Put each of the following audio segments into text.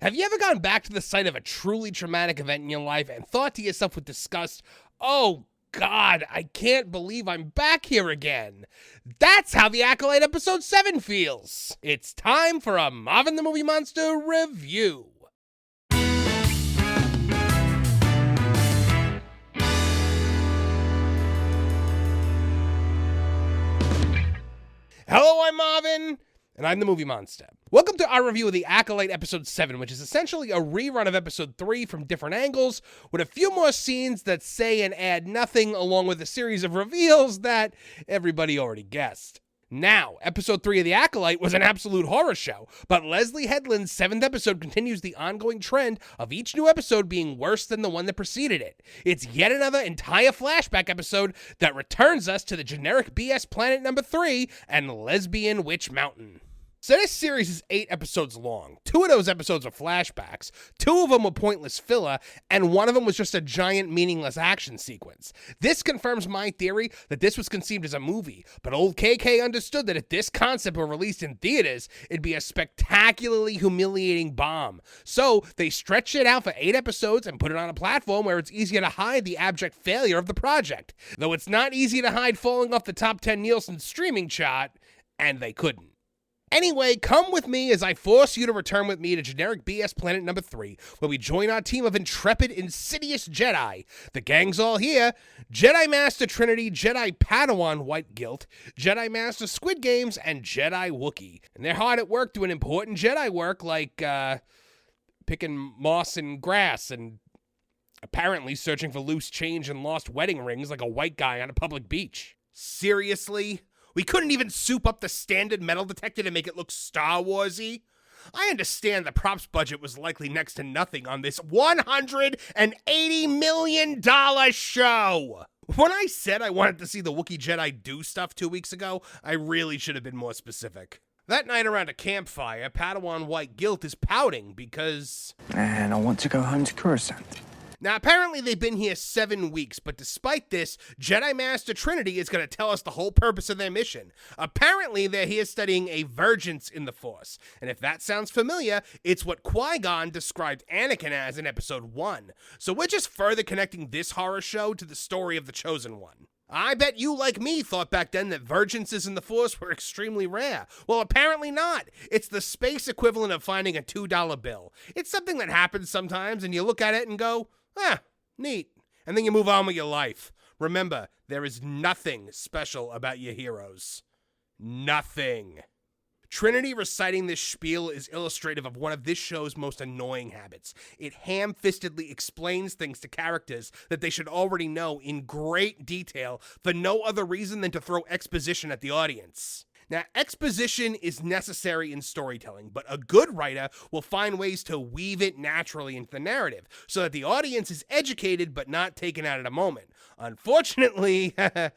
Have you ever gone back to the site of a truly traumatic event in your life and thought to yourself with disgust, oh God, I can't believe I'm back here again? That's how the Acolyte episode 7 feels. It's time for a Marvin the Movie Monster review. Hello, I'm Marvin, and I'm the Movie Monster. Welcome to our review of the Acolyte episode 7, which is essentially a rerun of episode 3 from different angles, with a few more scenes that say and add nothing, along with a series of reveals that everybody already guessed. Now, episode 3 of The Acolyte was an absolute horror show, but Leslie Headland's 7th episode continues the ongoing trend of each new episode being worse than the one that preceded it. It's yet another entire flashback episode that returns us to the generic BS planet number 3 and Lesbian Witch Mountain. So this series is 8 episodes long. 2 of those episodes are flashbacks, 2 of them were pointless filler, and 1 of them was just a giant meaningless action sequence. This confirms my theory that this was conceived as a movie, but old KK understood that if this concept were released in theaters, it'd be a spectacularly humiliating bomb. So they stretched it out for 8 episodes and put it on a platform where it's easier to hide the abject failure of the project. Though it's not easy to hide falling off the top 10 Nielsen streaming chart, and they couldn't. Anyway, come with me as I force you to return with me to generic BS planet number 3, where we join our team of intrepid, insidious Jedi. The gang's all here: Jedi Master Trinity, Jedi Padawan White Guilt, Jedi Master Squid Games, and Jedi Wookiee. And they're hard at work doing important Jedi work like, picking moss and grass and apparently searching for loose change and lost wedding rings like a white guy on a public beach. Seriously? We couldn't even soup up the standard metal detector to make it look Star Wars-y? I understand the props budget was likely next to nothing on this $180 million show. When I said I wanted to see the Wookiee Jedi do stuff 2 weeks ago, I really should have been more specific. That night around a campfire, Padawan White Guilt is pouting because... And I want to go home to Coruscant. Now, apparently they've been here 7 weeks, but despite this, Jedi Master Trinity is going to tell us the whole purpose of their mission. Apparently, they're here studying a vergence in the Force, and if that sounds familiar, it's what Qui-Gon described Anakin as in Episode 1. So we're just further connecting this horror show to the story of the Chosen One. I bet you, like me, thought back then that vergences in the Force were extremely rare. Well, apparently not. It's the space equivalent of finding a $2 bill. It's something that happens sometimes, and you look at it and go, neat. And then you move on with your life. Remember, there is nothing special about your heroes. Nothing. Trinity reciting this spiel is illustrative of one of this show's most annoying habits. It ham-fistedly explains things to characters that they should already know in great detail for no other reason than to throw exposition at the audience. Now, exposition is necessary in storytelling, but a good writer will find ways to weave it naturally into the narrative so that the audience is educated but not taken out at a moment. Unfortunately, there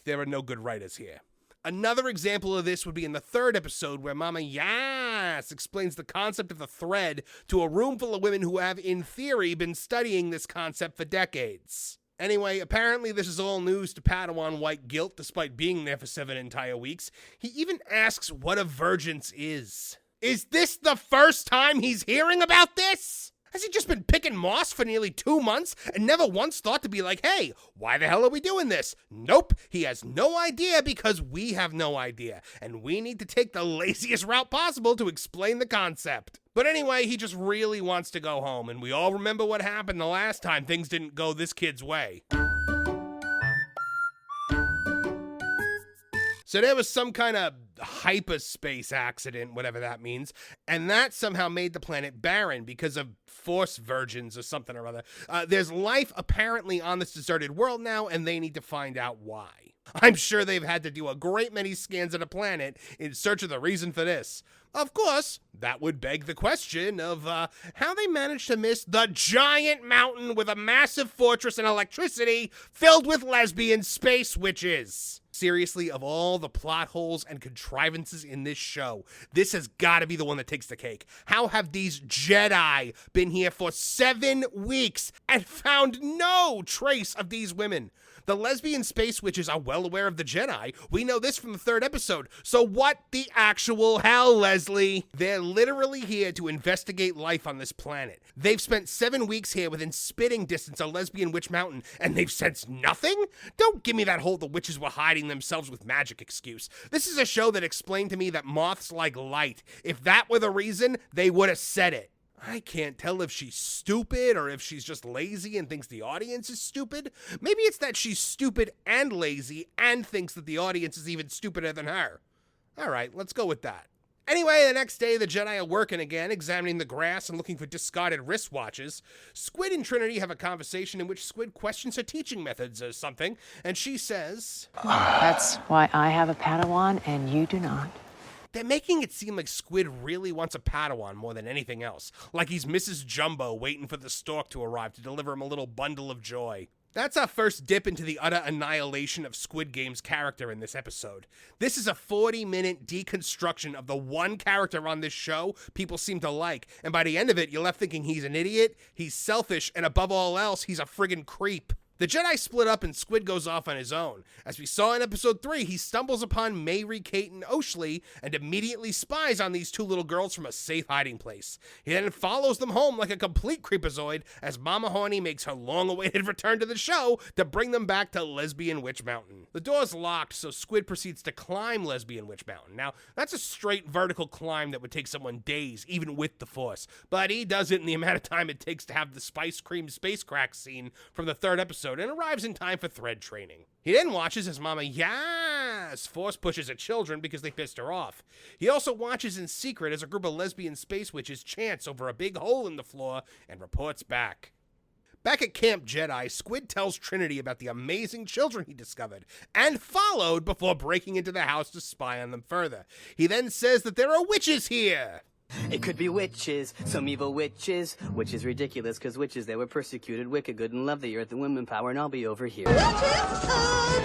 are no good writers here. Another example of this would be in the 3rd episode where Mama Yas explains the concept of the thread to a room full of women who have, in theory, been studying this concept for decades. Anyway, apparently this is all news to Padawan White Guilt despite being there for 7 entire weeks. He even asks what a vergence is. Is this the first time he's hearing about this? Has he just been picking moss for nearly 2 months and never once thought to be like, hey, why the hell are we doing this? Nope, he has no idea because we have no idea, and we need to take the laziest route possible to explain the concept. But anyway, he just really wants to go home, and we all remember what happened the last time things didn't go this kid's way. So there was some kind of hyperspace accident, whatever that means, and that somehow made the planet barren because of force virgins or something or other. There's life apparently on this deserted world now, and they need to find out why. I'm sure they've had to do a great many scans of the planet in search of the reason for this. Of course, that would beg the question of how they managed to miss the giant mountain with a massive fortress and electricity filled with lesbian space witches. Seriously, of all the plot holes and contrivances in this show, this has got to be the one that takes the cake. How have these Jedi been here for 7 weeks and found no trace of these women? The lesbian space witches are well aware of the Jedi. We know this from the 3rd episode. So what the actual hell, Leslie? They're literally here to investigate life on this planet. They've spent 7 weeks here within spitting distance of Lesbian Witch Mountain, and they've sensed nothing? Don't give me that whole the witches were hiding themselves with magic excuse. This is a show that explained to me that moths like light. If that were the reason, they would have said it. I can't tell if she's stupid or if she's just lazy and thinks the audience is stupid. Maybe it's that she's stupid and lazy and thinks that the audience is even stupider than her. All right, let's go with that. Anyway, the next day, the Jedi are working again, examining the grass and looking for discarded wristwatches. Squid and Trinity have a conversation in which Squid questions her teaching methods or something, and she says, That's why I have a Padawan and you do not. They're making it seem like Squid really wants a Padawan more than anything else, like he's Mrs. Jumbo waiting for the stork to arrive to deliver him a little bundle of joy. That's our first dip into the utter annihilation of Squid Game's character in this episode. This is a 40-minute deconstruction of the one character on this show people seem to like, and by the end of it, you're left thinking he's an idiot, he's selfish, and above all else, he's a friggin' creep. The Jedi split up and Squid goes off on his own. As we saw in episode 3, he stumbles upon Mayri, Kate, and Oshlee and immediately spies on these 2 little girls from a safe hiding place. He then follows them home like a complete creepazoid as Mama Horny makes her long-awaited return to the show to bring them back to Lesbian Witch Mountain. The door's locked, so Squid proceeds to climb Lesbian Witch Mountain. Now, that's a straight vertical climb that would take someone days, even with the Force, but he does it in the amount of time it takes to have the Spice Cream Space Crack scene from the 3rd episode, and arrives in time for thread training. He then watches as Mama Force pushes at children because they pissed her off. He also watches in secret as a group of lesbian space witches chants over a big hole in the floor and reports back. Back at Camp Jedi, Squid tells Trinity about the amazing children he discovered and followed before breaking into the house to spy on them further. He then says that there are witches here. It could be witches, some evil witches, which is ridiculous because witches, they were persecuted, wicked, good, and love the earth and women power, and I'll be over here. Witches?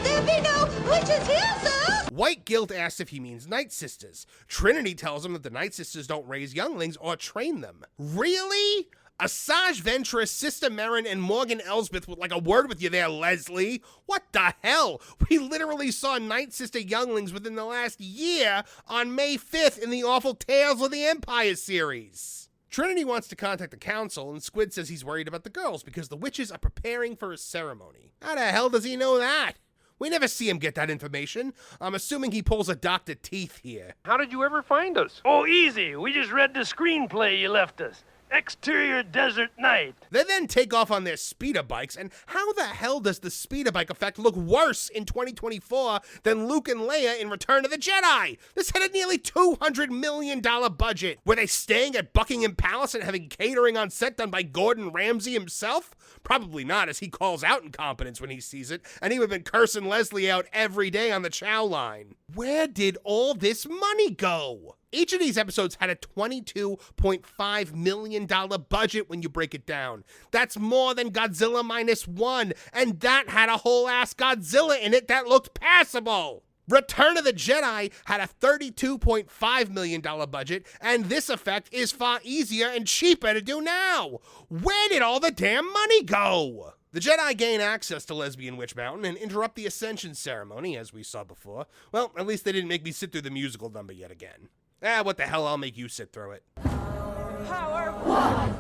There be no witches here, sir! White Guilt asks if he means Night Sisters. Trinity tells him that the Night Sisters don't raise younglings or train them. Really? Asajj Ventress, Sister Merrin, and Morgan Elsbeth would like a word with you there, Leslie. What the hell? We literally saw Night Sister younglings within the last year on May 5th in the Awful Tales of the Empire series. Trinity wants to contact the council, and Squid says he's worried about the girls because the witches are preparing for a ceremony. How the hell does he know that? We never see him get that information. I'm assuming he pulls a Dr. Teeth here. How did you ever find us? Oh, easy. We just read the screenplay you left us. Exterior desert night. They then take off on their speeder bikes, and how the hell does the speeder bike effect look worse in 2024 than Luke and Leia in Return of the Jedi? This had a nearly $200 million budget. Were they staying at Buckingham Palace and having catering on set done by Gordon Ramsay himself? Probably not, as he calls out incompetence when he sees it, and he would have been cursing Leslie out every day on the chow line. Where did all this money go? Each of these episodes had a $22.5 million budget when you break it down. That's more than Godzilla -1, and that had a whole-ass Godzilla in it that looked passable. Return of the Jedi had a $32.5 million budget, and this effect is far easier and cheaper to do now. Where did all the damn money go? The Jedi gain access to Lesbian Witch Mountain and interrupt the Ascension ceremony, as we saw before. Well, at least they didn't make me sit through the musical number yet again. What the hell, I'll make you sit through it. Power of one,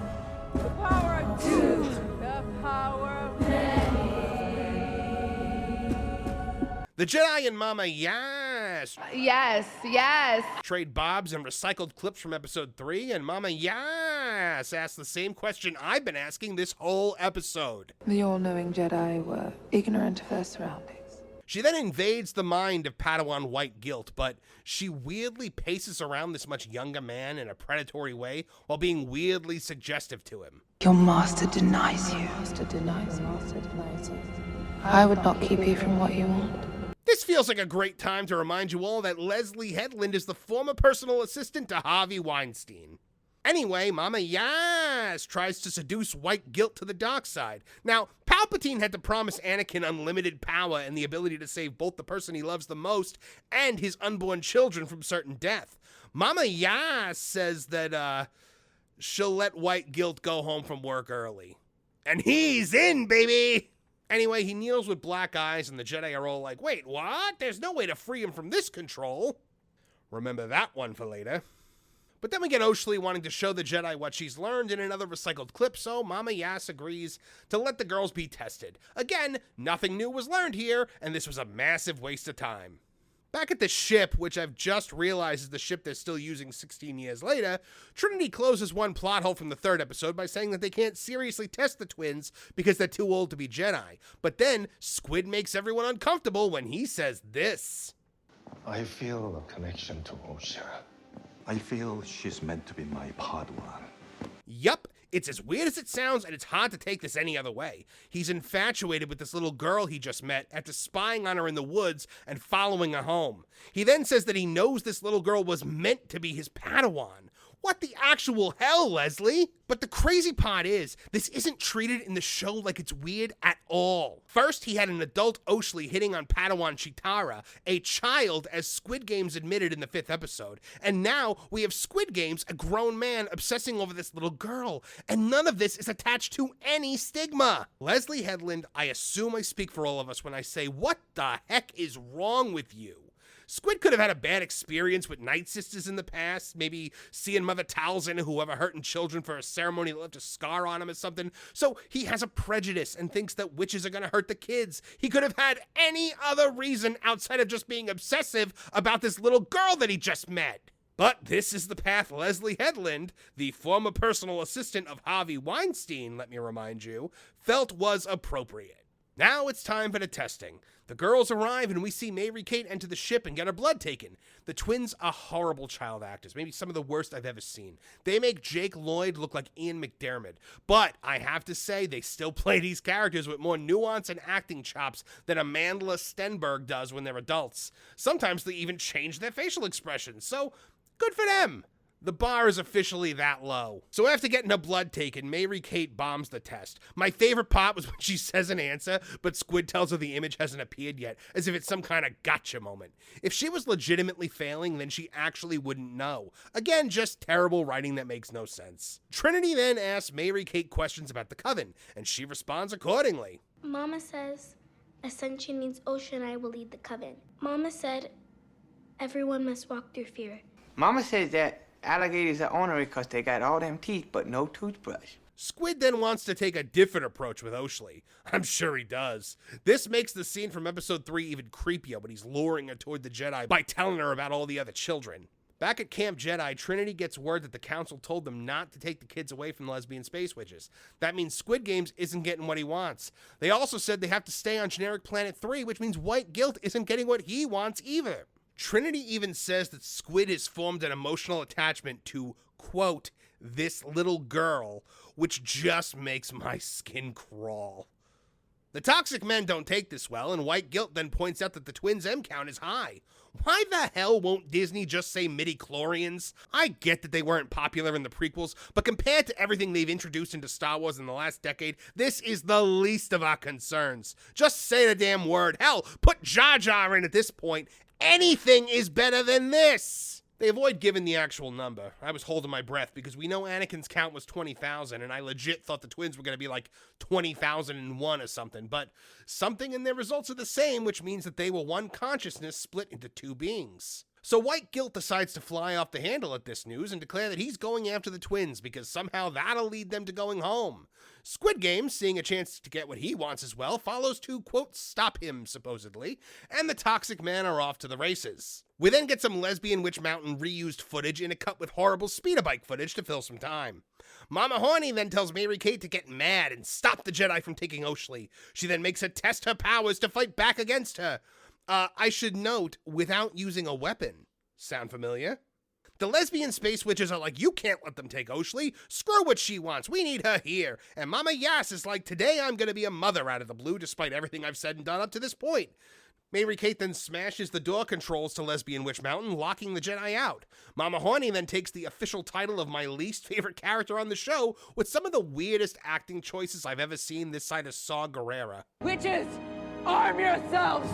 the power of two, the power of many. The Jedi and Mama Yes. trade bobs and recycled clips from episode 3, and Mama asks the same question I've been asking this whole episode. The all-knowing Jedi were ignorant of their surroundings. She then invades the mind of Padawan White Guilt, but she weirdly paces around this much younger man in a predatory way while being weirdly suggestive to him. Your master denies you. Master denies you. I would not keep you from what you want. This feels like a great time to remind you all that Leslie Headland is the former personal assistant to Harvey Weinstein. Anyway, Mama tries to seduce White Guilt to the dark side. Now, Palpatine had to promise Anakin unlimited power and the ability to save both the person he loves the most and his unborn children from certain death. Mama says that, she'll let White Guilt go home from work early. And he's in, baby! Anyway, he kneels with black eyes, and the Jedi are all like, wait, what? There's no way to free him from this control. Remember that one for later. But then we get Oshley wanting to show the Jedi what she's learned in another recycled clip, so Mama Yass agrees to let the girls be tested. Again, nothing new was learned here, and this was a massive waste of time. Back at the ship, which I've just realized is the ship they're still using 16 years later, Trinity closes one plot hole from the third episode by saying that they can't seriously test the twins because they're too old to be Jedi. But then, Squid makes everyone uncomfortable when he says this. I feel a connection to Osha. I feel she's meant to be my Padawan. Yup, it's as weird as it sounds, and it's hard to take this any other way. He's infatuated with this little girl he just met after spying on her in the woods and following her home. He then says that he knows this little girl was meant to be his Padawan. What the actual hell, Leslie? But the crazy part is, this isn't treated in the show like it's weird at all. First, he had an adult Oshley hitting on Padawan Chitara, a child, as Squid Games admitted in the 5th episode. And now, we have Squid Games, a grown man, obsessing over this little girl. And none of this is attached to any stigma. Leslie Headland, I assume I speak for all of us when I say, what the heck is wrong with you? Squid could have had a bad experience with Night Sisters in the past, maybe seeing Mother Talzin, whoever hurting children for a ceremony that left a scar on him or something. So he has a prejudice and thinks that witches are going to hurt the kids. He could have had any other reason outside of just being obsessive about this little girl that he just met. But this is the path Leslie Headland, the former personal assistant of Harvey Weinstein, let me remind you, felt was appropriate. Now it's time for the testing. The girls arrive and we see Mary Kate enter the ship and get her blood taken. The twins are horrible child actors, maybe some of the worst I've ever seen. They make Jake Lloyd look like Ian McDermott, but I have to say they still play these characters with more nuance and acting chops than Amandla Stenberg does when they're adults. Sometimes they even change their facial expressions, so good for them. The bar is officially that low. So after getting her blood taken, Mary Kate bombs the test. My favorite part was when she says an answer, but Squid tells her the image hasn't appeared yet, as if it's some kind of gotcha moment. If she was legitimately failing, then she actually wouldn't know. Again, just terrible writing that makes no sense. Trinity then asks Mary Kate questions about the coven, and she responds accordingly. Mama says Ascension means Osha and I will lead the coven. Mama said everyone must walk through fear. Mama says that alligators are ornery because they got all them teeth but no toothbrush. Squid then wants to take a different approach with Oshley. I'm sure he does. This makes the scene from episode 3 even creepier when he's luring her toward the Jedi by telling her about all the other children. Back at Camp Jedi, Trinity gets word that the council told them not to take the kids away from lesbian space witches. That means Squid Games isn't getting what he wants. They also said they have to stay on generic Planet 3, which means White Guilt isn't getting what he wants either. Trinity even says that Squid has formed an emotional attachment to, quote, this little girl, which just makes my skin crawl. The toxic men don't take this well, and White Guilt then points out that the twins' M count is high. Why the hell won't Disney just say midi-chlorians? I get that they weren't popular in the prequels, but compared to everything they've introduced into Star Wars in the last decade, this is the least of our concerns. Just say the damn word. Hell, put Jar Jar in at this point. Anything is better than this. They avoid giving the actual number. I was holding my breath because we know Anakin's count was 20,000, and I legit thought the twins were going to be like 20,001 or something, but something in their results are the same, which means that they were one consciousness split into two beings. So White Guilt decides to fly off the handle at this news and declare that he's going after the twins because somehow that'll lead them to going home. Squid Games, seeing a chance to get what he wants as well, follows to, quote, stop him, supposedly, and the toxic men are off to the races. We then get some Lesbian Witch Mountain reused footage in a cut with horrible speeder bike footage to fill some time. Mama Horny then tells Mary Kate to get mad and stop the Jedi from taking Oshley. She then makes her test her powers to fight back against her. I should note, without using a weapon. Sound familiar? The lesbian space witches are like, you can't let them take Oshley. Screw what she wants. We need her here. And Mama Yass is like, today I'm going to be a mother out of the blue, despite everything I've said and done up to this point. Mary Kate then smashes the door controls to Lesbian Witch Mountain, locking the Jedi out. Mama Horny then takes the official title of my least favorite character on the show with some of the weirdest acting choices I've ever seen this side of Saw Gerrera. Witches, arm yourselves!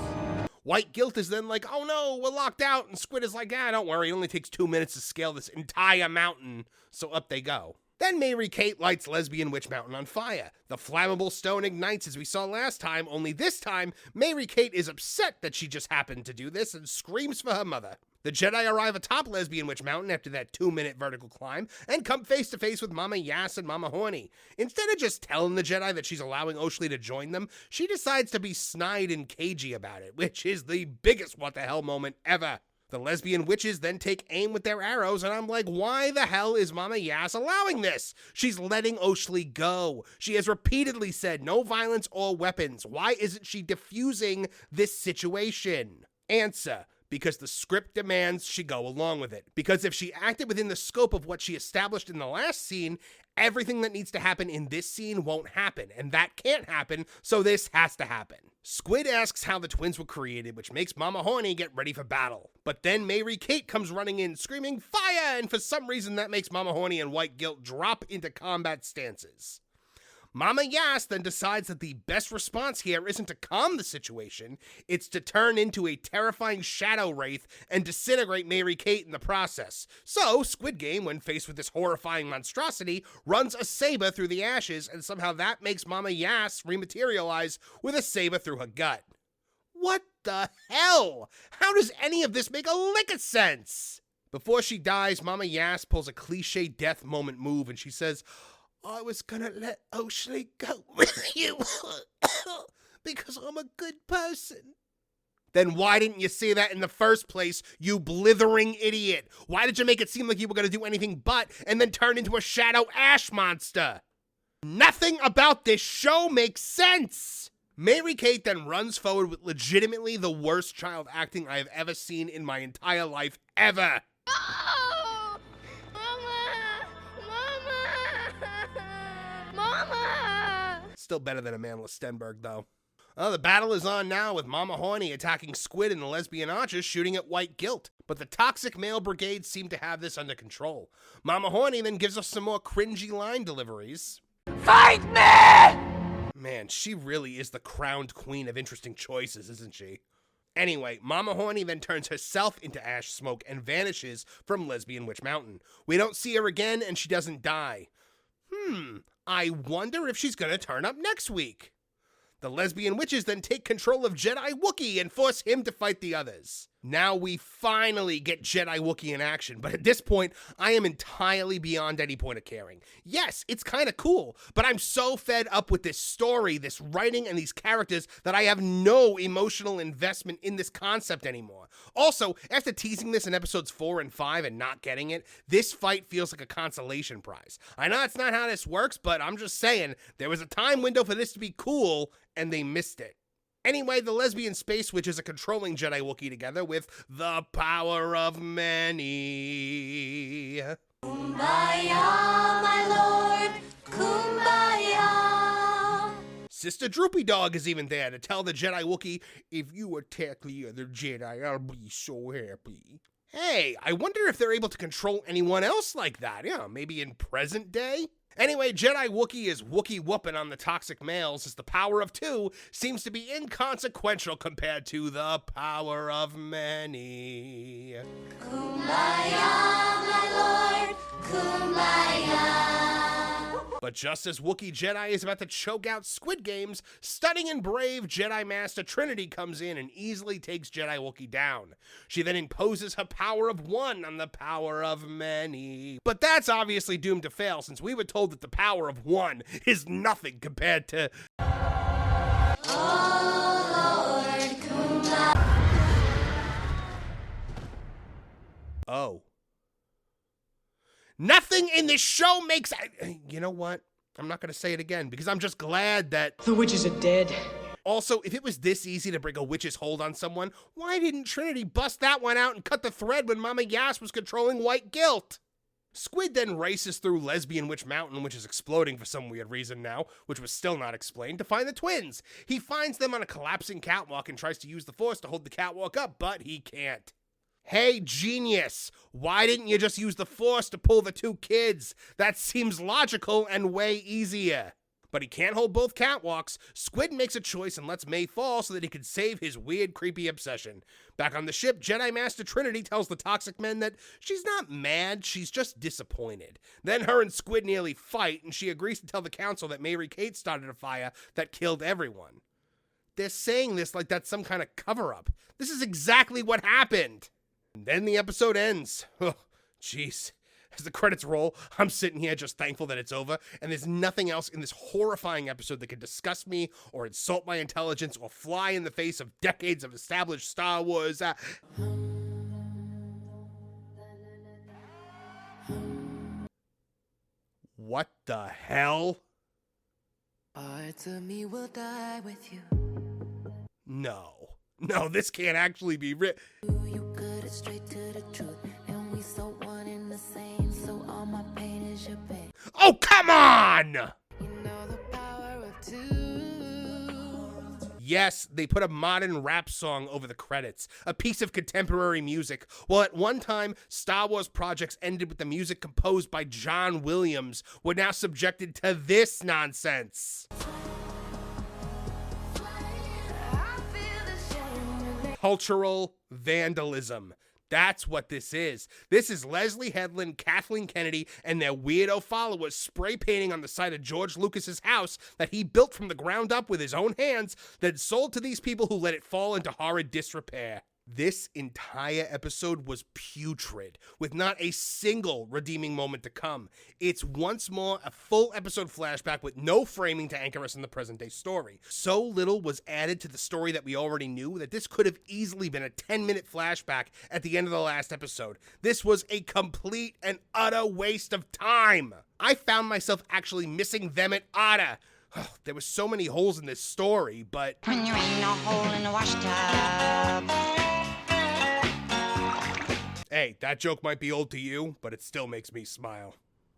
White Guilt is then like, oh no, we're locked out, and Squid is like, don't worry, it only takes 2 minutes to scale this entire mountain, so up they go. Then Mary Kate lights Lesbian Witch Mountain on fire. The flammable stone ignites as we saw last time, only this time, Mary Kate is upset that she just happened to do this and screams for her mother. The Jedi arrive atop Lesbian Witch Mountain after that 2-minute vertical climb and come face to face with Mama Yass and Mama Horny. Instead of just telling the Jedi that she's allowing Oshley to join them, she decides to be snide and cagey about it, which is the biggest what the hell moment ever. The lesbian witches then take aim with their arrows, and I'm like, why the hell is Mama Yass allowing this? She's letting Oshley go. She has repeatedly said no violence or weapons. Why isn't she diffusing this situation? Answer: because the script demands she go along with it. Because if she acted within the scope of what she established in the last scene, everything that needs to happen in this scene won't happen, and that can't happen, so this has to happen. Squid asks how the twins were created, which makes Mama Horny get ready for battle. But then Mary Kate comes running in, screaming, "Fire!" And for some reason that makes Mama Horny and White Guilt drop into combat stances. Mama Yass then decides that the best response here isn't to calm the situation, it's to turn into a terrifying shadow wraith and disintegrate Mary Kate in the process. So, Squid Game, when faced with this horrifying monstrosity, runs a saber through the ashes, and somehow that makes Mama Yass rematerialize with a saber through her gut. What the hell? How does any of this make a lick of sense? Before she dies, Mama Yass pulls a cliche death moment move and she says, "I was gonna let Oshley go with you because I'm a good person." Then why didn't you say that in the first place, you blithering idiot? Why did you make it seem like you were gonna do anything but and then turn into a shadow ash monster? Nothing about this show makes sense! Mary Kate then runs forward with legitimately the worst child acting I have ever seen in my entire life, ever. Still better than Amanda Stenberg, though. The battle is on now with Mama Horny attacking Squid and the lesbian archers shooting at White Guilt, but the toxic male brigade seem to have this under control. Mama Horny then gives us some more cringy line deliveries. "Fight me!" Man, she really is the crowned queen of interesting choices, isn't she? Anyway, Mama Horny then turns herself into ash smoke and vanishes from Lesbian Witch Mountain. We don't see her again and she doesn't die. I wonder if she's gonna turn up next week. The lesbian witches then take control of Jedi Wookiee and force him to fight the others. Now we finally get Jedi Wookiee in action, but at this point, I am entirely beyond any point of caring. Yes, it's kind of cool, but I'm so fed up with this story, this writing, and these characters that I have no emotional investment in this concept anymore. Also, after teasing this in episodes 4 and 5 and not getting it, this fight feels like a consolation prize. I know that's not how this works, but I'm just saying, there was a time window for this to be cool, and they missed it. Anyway, the lesbian space witches are controlling Jedi Wookiee together with the power of many. Kumbaya, my lord, kumbaya. Sister Droopy Dog is even there to tell the Jedi Wookiee, "If you attack the other Jedi, I'll be so happy." Hey, I wonder if they're able to control anyone else like that. Yeah, maybe in present day? Anyway, Jedi Wookiee is Wookiee whooping on the toxic males as the power of 2 seems to be inconsequential compared to the power of many. Kumbaya, my lord, kumbaya. But just as Wookiee Jedi is about to choke out Squid Games, stunning and brave Jedi Master Trinity comes in and easily takes Jedi Wookiee down. She then imposes her power of 1 on the power of many. But that's obviously doomed to fail since we were told that the power of 1 is nothing compared to... Oh. Nothing in this show makes... You know what? I'm not going to say it again because I'm just glad that... The witches are dead. Also, if it was this easy to break a witch's hold on someone, why didn't Trinity bust that one out and cut the thread when Mama Yass was controlling White Guilt? Squid then races through Lesbian Witch Mountain, which is exploding for some weird reason now, which was still not explained, to find the twins. He finds them on a collapsing catwalk and tries to use the Force to hold the catwalk up, but he can't. Hey, genius! Why didn't you just use the Force to pull the 2 kids? That seems logical and way easier. But he can't hold both catwalks. Squid makes a choice and lets May fall so that he can save his weird, creepy obsession. Back on the ship, Jedi Master Trinity tells the toxic men that she's not mad, she's just disappointed. Then her and Squid nearly fight, and she agrees to tell the council that Mary Kate started a fire that killed everyone. They're saying this like that's some kind of cover-up. This is exactly what happened. And then the episode ends. Oh, jeez. As the credits roll, I'm sitting here just thankful that it's over, and there's nothing else in this horrifying episode that can disgust me or insult my intelligence or fly in the face of decades of established Star Wars. What the hell? Parts of me will die with you. No, this can't actually be You cut it straight to the truth, and we so one in the same, so all my pain is your pain. Oh, come on! You know the power of two. Yes, they put a modern rap song over the credits, a piece of contemporary music. While at one time, Star Wars projects ended with the music composed by John Williams, we're now subjected to this nonsense. Cultural vandalism. That's what this is. This is Leslie Headland, Kathleen Kennedy, and their weirdo followers spray painting on the side of George Lucas's house that he built from the ground up with his own hands, then sold to these people who let it fall into horrid disrepair. This entire episode was putrid, with not a single redeeming moment to come. It's once more a full episode flashback with no framing to anchor us in the present-day story. So little was added to the story that we already knew that this could have easily been a 10-minute flashback at the end of the last episode. This was a complete and utter waste of time. I found myself actually missing them at Otta. There were so many holes in this story, but... When there ain't no hole in the washtub. Hey, that joke might be old to you, but it still makes me smile.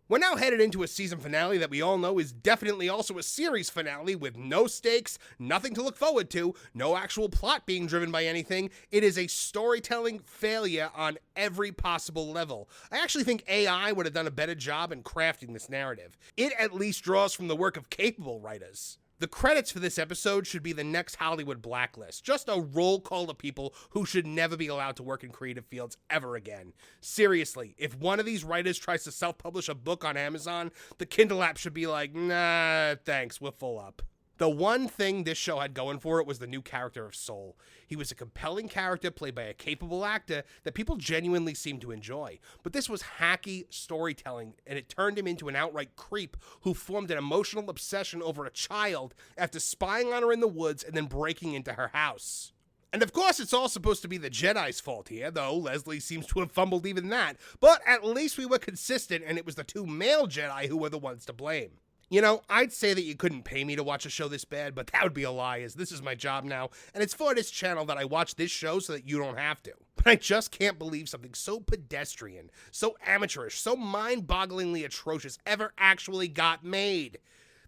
We're now headed into a season finale that we all know is definitely also a series finale with no stakes, nothing to look forward to, no actual plot being driven by anything. It is a storytelling failure on every possible level. I actually think AI would have done a better job in crafting this narrative. It at least draws from the work of capable writers. The credits for this episode should be the next Hollywood blacklist, just a roll call of people who should never be allowed to work in creative fields ever again. Seriously, if one of these writers tries to self-publish a book on Amazon, the Kindle app should be like, nah, thanks, we're full up. The one thing this show had going for it was the new character of Soul. He was a compelling character played by a capable actor that people genuinely seemed to enjoy. But this was hacky storytelling, and it turned him into an outright creep who formed an emotional obsession over a child after spying on her in the woods and then breaking into her house. And of course, it's all supposed to be the Jedi's fault here, though Leslie seems to have fumbled even that. But at least we were consistent, and it was the two male Jedi who were the ones to blame. You know, I'd say that you couldn't pay me to watch a show this bad, but that would be a lie, as this is my job now, and it's for this channel that I watch this show so that you don't have to. But I just can't believe something so pedestrian, so amateurish, so mind-bogglingly atrocious ever actually got made.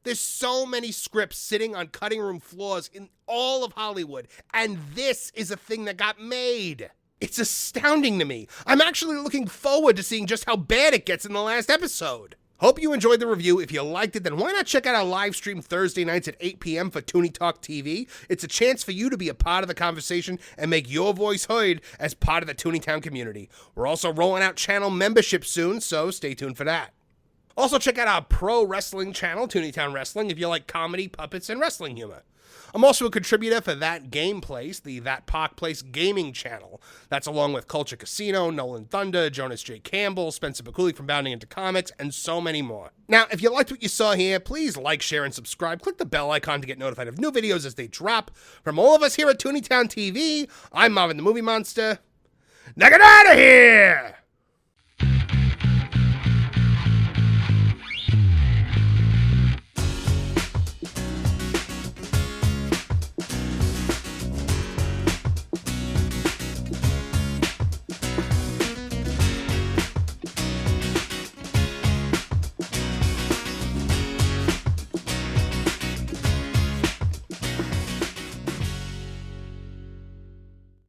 There's so many scripts sitting on cutting room floors in all of Hollywood, and this is a thing that got made. It's astounding to me. I'm actually looking forward to seeing just how bad it gets in the last episode. Hope you enjoyed the review. If you liked it, then why not check out our live stream Thursday nights at 8 p.m. for Tooney Talk TV? It's a chance for you to be a part of the conversation and make your voice heard as part of the Tooneytown community. We're also rolling out channel membership soon, so stay tuned for that. Also, check out our pro wrestling channel, Tooneytown Wrestling, if you like comedy, puppets, and wrestling humor. I'm also a contributor for That Game Place, the That Park Place gaming channel. That's along with Culture Casino, Nolan Thunder, Jonas J. Campbell, Spencer McCooley from Bounding Into Comics, and so many more. Now, if you liked what you saw here, please like, share, and subscribe. Click the bell icon to get notified of new videos as they drop. From all of us here at Tooneytown TV, I'm Marvin the Movie Monster. Now get out of here!